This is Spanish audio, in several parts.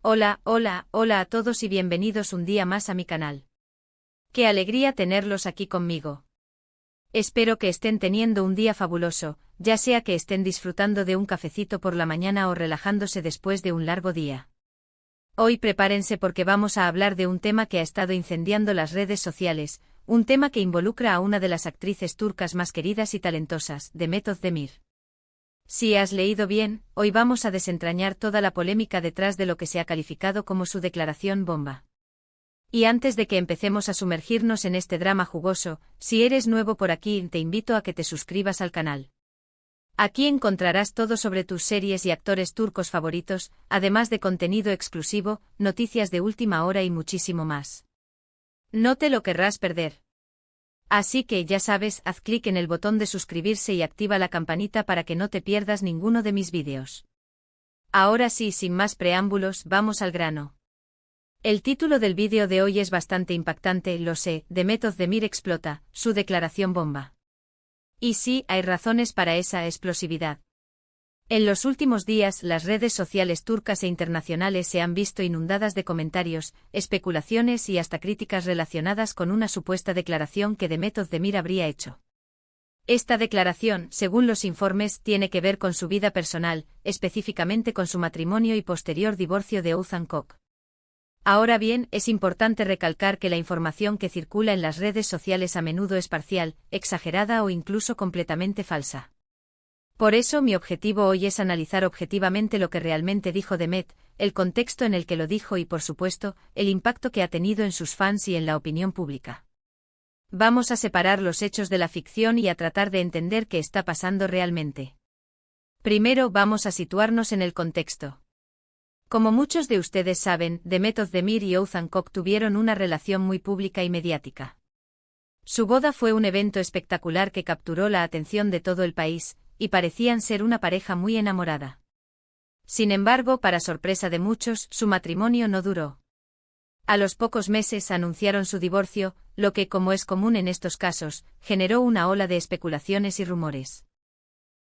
Hola a todos y bienvenidos un día más a mi canal. Qué alegría tenerlos aquí conmigo. Espero que estén teniendo un día fabuloso, ya sea que estén disfrutando de un cafecito por la mañana o relajándose después de un largo día. Hoy prepárense porque vamos a hablar de un tema que ha estado incendiando las redes sociales, un tema que involucra a una de las actrices turcas más queridas y talentosas, Demet Özdemir. Si has leído bien, hoy vamos a desentrañar toda la polémica detrás de lo que se ha calificado como su declaración bomba. Y antes de que empecemos a sumergirnos en este drama jugoso, si eres nuevo por aquí te invito a que te suscribas al canal. Aquí encontrarás todo sobre tus series y actores turcos favoritos, además de contenido exclusivo, noticias de última hora y muchísimo más. No te lo querrás perder. Así que ya sabes, haz clic en el botón de suscribirse y activa la campanita para que no te pierdas ninguno de mis vídeos. Ahora sí, sin más preámbulos, vamos al grano. El título del vídeo de hoy es bastante impactante, lo sé, Demet Özdemir explota, su declaración bomba. Y sí, hay razones para esa explosividad. En los últimos días, las redes sociales turcas e internacionales se han visto inundadas de comentarios, especulaciones y hasta críticas relacionadas con una supuesta declaración que Demet Özdemir habría hecho. Esta declaración, según los informes, tiene que ver con su vida personal, específicamente con su matrimonio y posterior divorcio de Oğuzhan Koç. Ahora bien, es importante recalcar que la información que circula en las redes sociales a menudo es parcial, exagerada o incluso completamente falsa. Por eso mi objetivo hoy es analizar objetivamente lo que realmente dijo Demet, el contexto en el que lo dijo y por supuesto, el impacto que ha tenido en sus fans y en la opinión pública. Vamos a separar los hechos de la ficción y a tratar de entender qué está pasando realmente. Primero vamos a situarnos en el contexto. Como muchos de ustedes saben, Demet Özdemir y Oğuzhan Koç tuvieron una relación muy pública y mediática. Su boda fue un evento espectacular que capturó la atención de todo el país, y parecían ser una pareja muy enamorada. Sin embargo, para sorpresa de muchos, su matrimonio no duró. A los pocos meses anunciaron su divorcio, lo que, como es común en estos casos, generó una ola de especulaciones y rumores.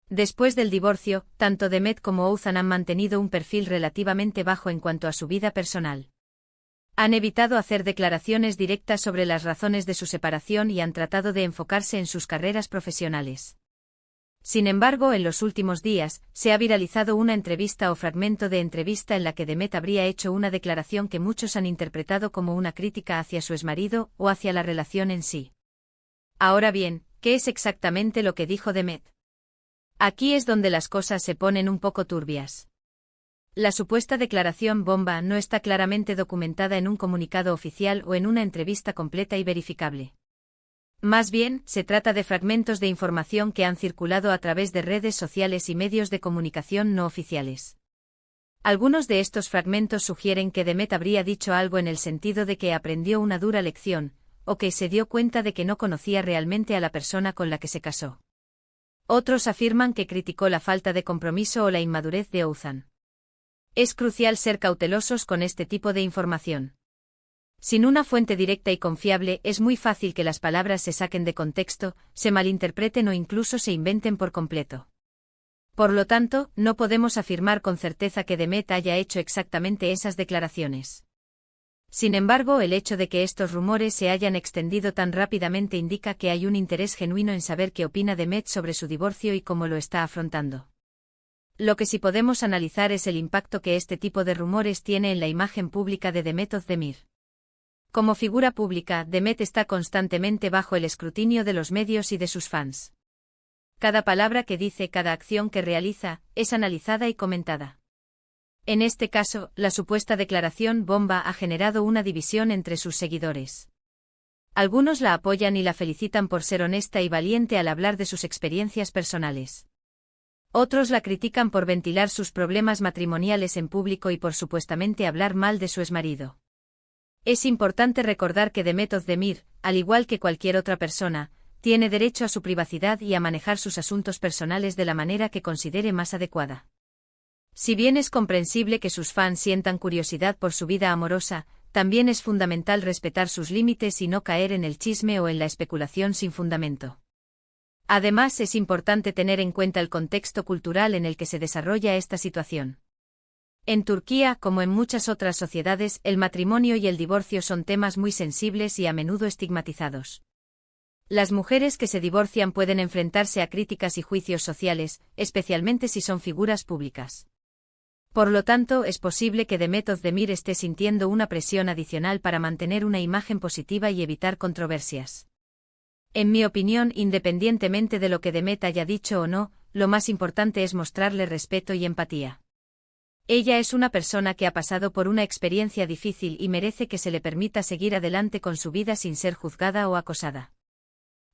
Después del divorcio, tanto Demet como Oğuzhan han mantenido un perfil relativamente bajo en cuanto a su vida personal. Han evitado hacer declaraciones directas sobre las razones de su separación y han tratado de enfocarse en sus carreras profesionales. Sin embargo, en los últimos días, se ha viralizado una entrevista o fragmento de entrevista en la que Demet habría hecho una declaración que muchos han interpretado como una crítica hacia su exmarido o hacia la relación en sí. Ahora bien, ¿qué es exactamente lo que dijo Demet? Aquí es donde las cosas se ponen un poco turbias. La supuesta declaración bomba no está claramente documentada en un comunicado oficial o en una entrevista completa y verificable. Más bien, se trata de fragmentos de información que han circulado a través de redes sociales y medios de comunicación no oficiales. Algunos de estos fragmentos sugieren que Demet habría dicho algo en el sentido de que aprendió una dura lección, o que se dio cuenta de que no conocía realmente a la persona con la que se casó. Otros afirman que criticó la falta de compromiso o la inmadurez de Oğuzhan. Es crucial ser cautelosos con este tipo de información. Sin una fuente directa y confiable, es muy fácil que las palabras se saquen de contexto, se malinterpreten o incluso se inventen por completo. Por lo tanto, no podemos afirmar con certeza que Demet haya hecho exactamente esas declaraciones. Sin embargo, el hecho de que estos rumores se hayan extendido tan rápidamente indica que hay un interés genuino en saber qué opina Demet sobre su divorcio y cómo lo está afrontando. Lo que sí podemos analizar es el impacto que este tipo de rumores tiene en la imagen pública de Demet Özdemir. Como figura pública, Demet está constantemente bajo el escrutinio de los medios y de sus fans. Cada palabra que dice, cada acción que realiza, es analizada y comentada. En este caso, la supuesta declaración bomba ha generado una división entre sus seguidores. Algunos la apoyan y la felicitan por ser honesta y valiente al hablar de sus experiencias personales. Otros la critican por ventilar sus problemas matrimoniales en público y por supuestamente hablar mal de su exmarido. Es importante recordar que Demet Özdemir, al igual que cualquier otra persona, tiene derecho a su privacidad y a manejar sus asuntos personales de la manera que considere más adecuada. Si bien es comprensible que sus fans sientan curiosidad por su vida amorosa, también es fundamental respetar sus límites y no caer en el chisme o en la especulación sin fundamento. Además, es importante tener en cuenta el contexto cultural en el que se desarrolla esta situación. En Turquía, como en muchas otras sociedades, el matrimonio y el divorcio son temas muy sensibles y a menudo estigmatizados. Las mujeres que se divorcian pueden enfrentarse a críticas y juicios sociales, especialmente si son figuras públicas. Por lo tanto, es posible que Demet Özdemir esté sintiendo una presión adicional para mantener una imagen positiva y evitar controversias. En mi opinión, independientemente de lo que Demet haya dicho o no, lo más importante es mostrarle respeto y empatía. Ella es una persona que ha pasado por una experiencia difícil y merece que se le permita seguir adelante con su vida sin ser juzgada o acosada.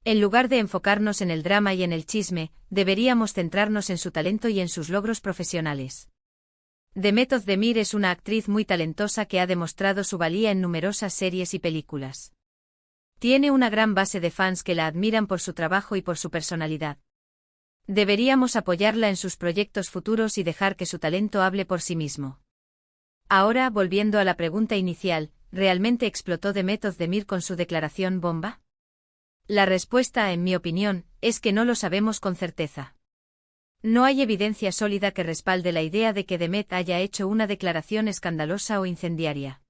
En lugar de enfocarnos en el drama y en el chisme, deberíamos centrarnos en su talento y en sus logros profesionales. Demet Özdemir es una actriz muy talentosa que ha demostrado su valía en numerosas series y películas. Tiene una gran base de fans que la admiran por su trabajo y por su personalidad. Deberíamos apoyarla en sus proyectos futuros y dejar que su talento hable por sí mismo. Ahora, volviendo a la pregunta inicial, ¿realmente explotó Demet Özdemir con su declaración bomba? La respuesta, en mi opinión, es que no lo sabemos con certeza. No hay evidencia sólida que respalde la idea de que Demet haya hecho una declaración escandalosa o incendiaria.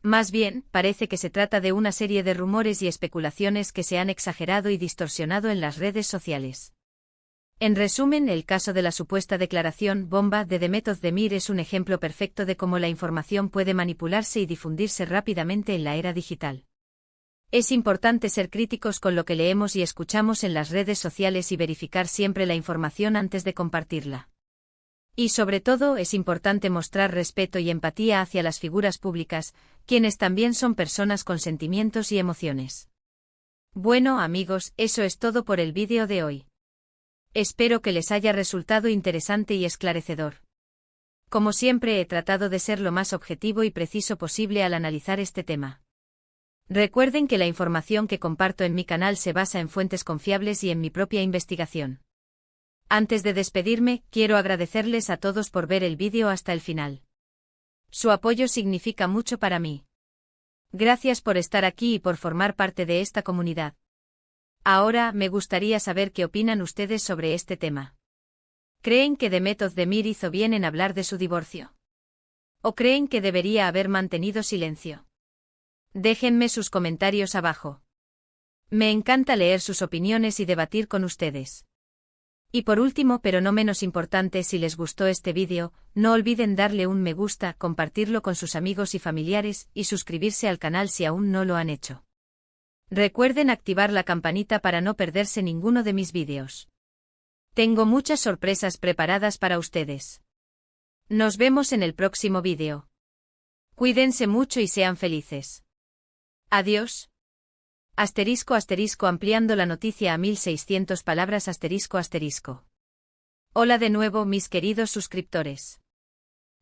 Más bien, parece que se trata de una serie de rumores y especulaciones que se han exagerado y distorsionado en las redes sociales. En resumen, el caso de la supuesta declaración bomba de Demet Özdemir es un ejemplo perfecto de cómo la información puede manipularse y difundirse rápidamente en la era digital. Es importante ser críticos con lo que leemos y escuchamos en las redes sociales y verificar siempre la información antes de compartirla. Y sobre todo, es importante mostrar respeto y empatía hacia las figuras públicas, quienes también son personas con sentimientos y emociones. Bueno, amigos, eso es todo por el vídeo de hoy. Espero que les haya resultado interesante y esclarecedor. Como siempre, he tratado de ser lo más objetivo y preciso posible al analizar este tema. Recuerden que la información que comparto en mi canal se basa en fuentes confiables y en mi propia investigación. Antes de despedirme, quiero agradecerles a todos por ver el vídeo hasta el final. Su apoyo significa mucho para mí. Gracias por estar aquí y por formar parte de esta comunidad. Ahora, me gustaría saber qué opinan ustedes sobre este tema. ¿Creen que Demet Özdemir hizo bien en hablar de su divorcio? ¿O creen que debería haber mantenido silencio? Déjenme sus comentarios abajo. Me encanta leer sus opiniones y debatir con ustedes. Y por último, pero no menos importante, si les gustó este vídeo, no olviden darle un me gusta, compartirlo con sus amigos y familiares, y suscribirse al canal si aún no lo han hecho. Recuerden activar la campanita para no perderse ninguno de mis vídeos. Tengo muchas sorpresas preparadas para ustedes. Nos vemos en el próximo vídeo. Cuídense mucho y sean felices. Adiós. *** ampliando la noticia a 1600 palabras ***. Hola de nuevo, mis queridos suscriptores.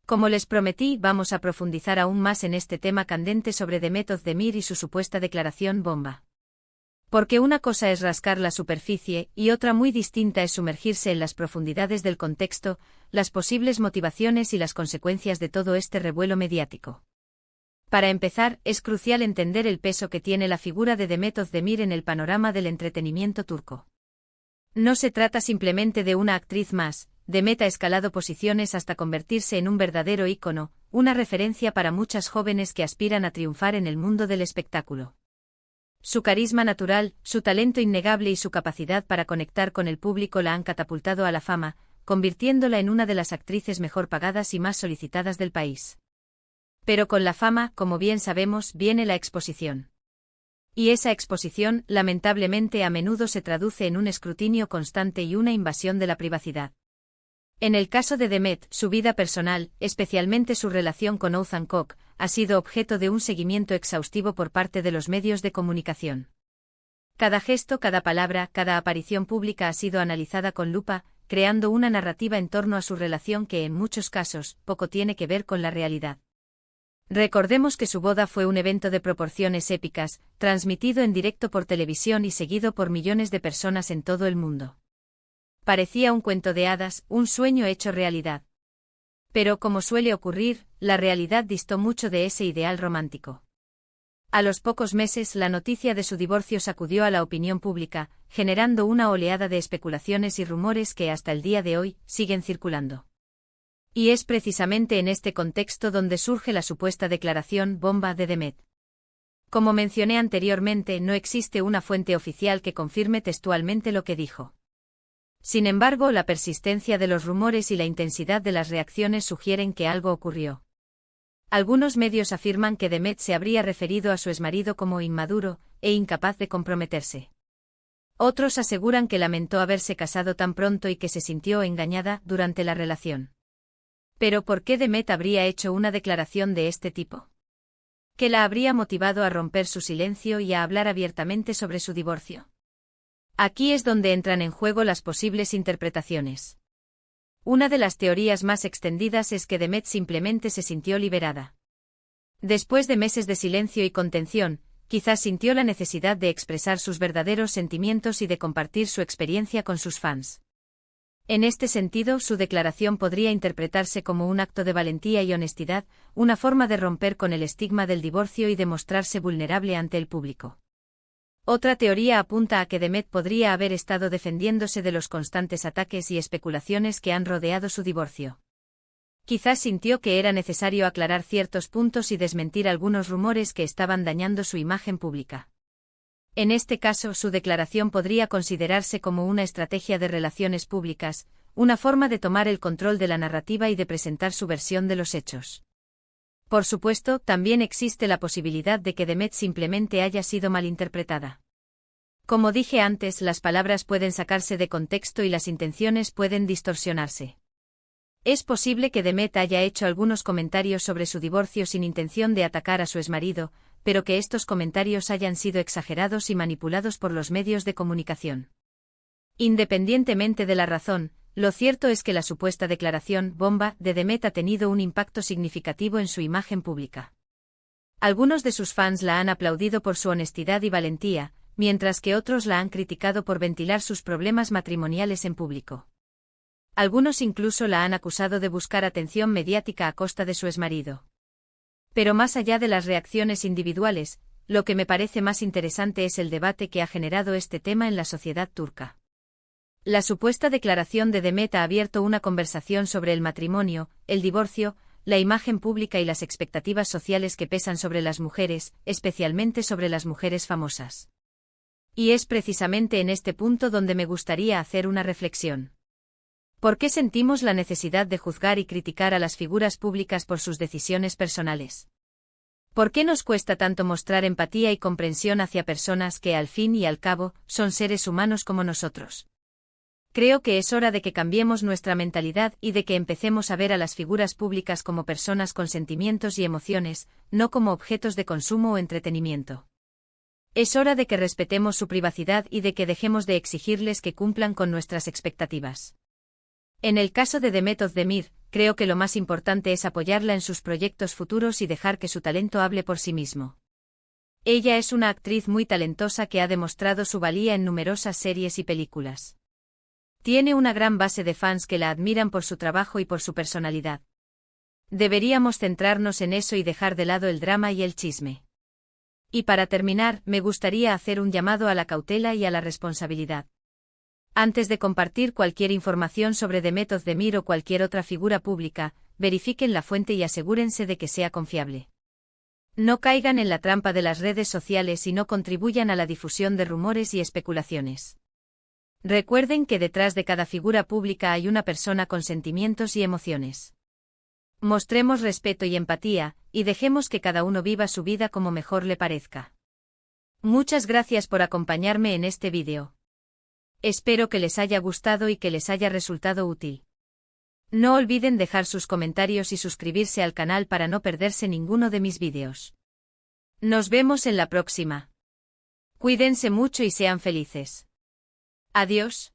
Como les prometí, vamos a profundizar aún más en este tema candente sobre Demet Özdemir y su supuesta declaración bomba. Porque una cosa es rascar la superficie y otra muy distinta es sumergirse en las profundidades del contexto, las posibles motivaciones y las consecuencias de todo este revuelo mediático. Para empezar, es crucial entender el peso que tiene la figura de Demet Özdemir en el panorama del entretenimiento turco. No se trata simplemente de una actriz más. Demet ha escalado posiciones hasta convertirse en un verdadero ícono, una referencia para muchas jóvenes que aspiran a triunfar en el mundo del espectáculo. Su carisma natural, su talento innegable y su capacidad para conectar con el público la han catapultado a la fama, convirtiéndola en una de las actrices mejor pagadas y más solicitadas del país. Pero con la fama, como bien sabemos, viene la exposición. Y esa exposición, lamentablemente, a menudo se traduce en un escrutinio constante y una invasión de la privacidad. En el caso de Demet, su vida personal, especialmente su relación con Oğuzhan Koç, ha sido objeto de un seguimiento exhaustivo por parte de los medios de comunicación. Cada gesto, cada palabra, cada aparición pública ha sido analizada con lupa, creando una narrativa en torno a su relación que en muchos casos, poco tiene que ver con la realidad. Recordemos que su boda fue un evento de proporciones épicas, transmitido en directo por televisión y seguido por millones de personas en todo el mundo. Parecía un cuento de hadas, un sueño hecho realidad. Pero como suele ocurrir, la realidad distó mucho de ese ideal romántico. A los pocos meses, la noticia de su divorcio sacudió a la opinión pública, generando una oleada de especulaciones y rumores que hasta el día de hoy siguen circulando. Y es precisamente en este contexto donde surge la supuesta declaración bomba de Demet. Como mencioné anteriormente, no existe una fuente oficial que confirme textualmente lo que dijo. Sin embargo, la persistencia de los rumores y la intensidad de las reacciones sugieren que algo ocurrió. Algunos medios afirman que Demet se habría referido a su exmarido como inmaduro e incapaz de comprometerse. Otros aseguran que lamentó haberse casado tan pronto y que se sintió engañada durante la relación. Pero ¿por qué Demet habría hecho una declaración de este tipo? ¿Qué la habría motivado a romper su silencio y a hablar abiertamente sobre su divorcio? Aquí es donde entran en juego las posibles interpretaciones. Una de las teorías más extendidas es que Demet simplemente se sintió liberada. Después de meses de silencio y contención, quizás sintió la necesidad de expresar sus verdaderos sentimientos y de compartir su experiencia con sus fans. En este sentido, su declaración podría interpretarse como un acto de valentía y honestidad, una forma de romper con el estigma del divorcio y de mostrarse vulnerable ante el público. Otra teoría apunta a que Demet podría haber estado defendiéndose de los constantes ataques y especulaciones que han rodeado su divorcio. Quizás sintió que era necesario aclarar ciertos puntos y desmentir algunos rumores que estaban dañando su imagen pública. En este caso, su declaración podría considerarse como una estrategia de relaciones públicas, una forma de tomar el control de la narrativa y de presentar su versión de los hechos. Por supuesto, también existe la posibilidad de que Demet simplemente haya sido malinterpretada. Como dije antes, las palabras pueden sacarse de contexto y las intenciones pueden distorsionarse. Es posible que Demet haya hecho algunos comentarios sobre su divorcio sin intención de atacar a su exmarido, pero que estos comentarios hayan sido exagerados y manipulados por los medios de comunicación. Independientemente de la razón, lo cierto es que la supuesta declaración bomba de Demet ha tenido un impacto significativo en su imagen pública. Algunos de sus fans la han aplaudido por su honestidad y valentía, mientras que otros la han criticado por ventilar sus problemas matrimoniales en público. Algunos incluso la han acusado de buscar atención mediática a costa de su exmarido. Pero más allá de las reacciones individuales, lo que me parece más interesante es el debate que ha generado este tema en la sociedad turca. La supuesta declaración de Demet ha abierto una conversación sobre el matrimonio, el divorcio, la imagen pública y las expectativas sociales que pesan sobre las mujeres, especialmente sobre las mujeres famosas. Y es precisamente en este punto donde me gustaría hacer una reflexión. ¿Por qué sentimos la necesidad de juzgar y criticar a las figuras públicas por sus decisiones personales? ¿Por qué nos cuesta tanto mostrar empatía y comprensión hacia personas que, al fin y al cabo, son seres humanos como nosotros? Creo que es hora de que cambiemos nuestra mentalidad y de que empecemos a ver a las figuras públicas como personas con sentimientos y emociones, no como objetos de consumo o entretenimiento. Es hora de que respetemos su privacidad y de que dejemos de exigirles que cumplan con nuestras expectativas. En el caso de Demet Özdemir, creo que lo más importante es apoyarla en sus proyectos futuros y dejar que su talento hable por sí mismo. Ella es una actriz muy talentosa que ha demostrado su valía en numerosas series y películas. Tiene una gran base de fans que la admiran por su trabajo y por su personalidad. Deberíamos centrarnos en eso y dejar de lado el drama y el chisme. Y para terminar, me gustaría hacer un llamado a la cautela y a la responsabilidad. Antes de compartir cualquier información sobre Demet Özdemir o cualquier otra figura pública, verifiquen la fuente y asegúrense de que sea confiable. No caigan en la trampa de las redes sociales y no contribuyan a la difusión de rumores y especulaciones. Recuerden que detrás de cada figura pública hay una persona con sentimientos y emociones. Mostremos respeto y empatía, y dejemos que cada uno viva su vida como mejor le parezca. Muchas gracias por acompañarme en este vídeo. Espero que les haya gustado y que les haya resultado útil. No olviden dejar sus comentarios y suscribirse al canal para no perderse ninguno de mis vídeos. Nos vemos en la próxima. Cuídense mucho y sean felices. Adiós.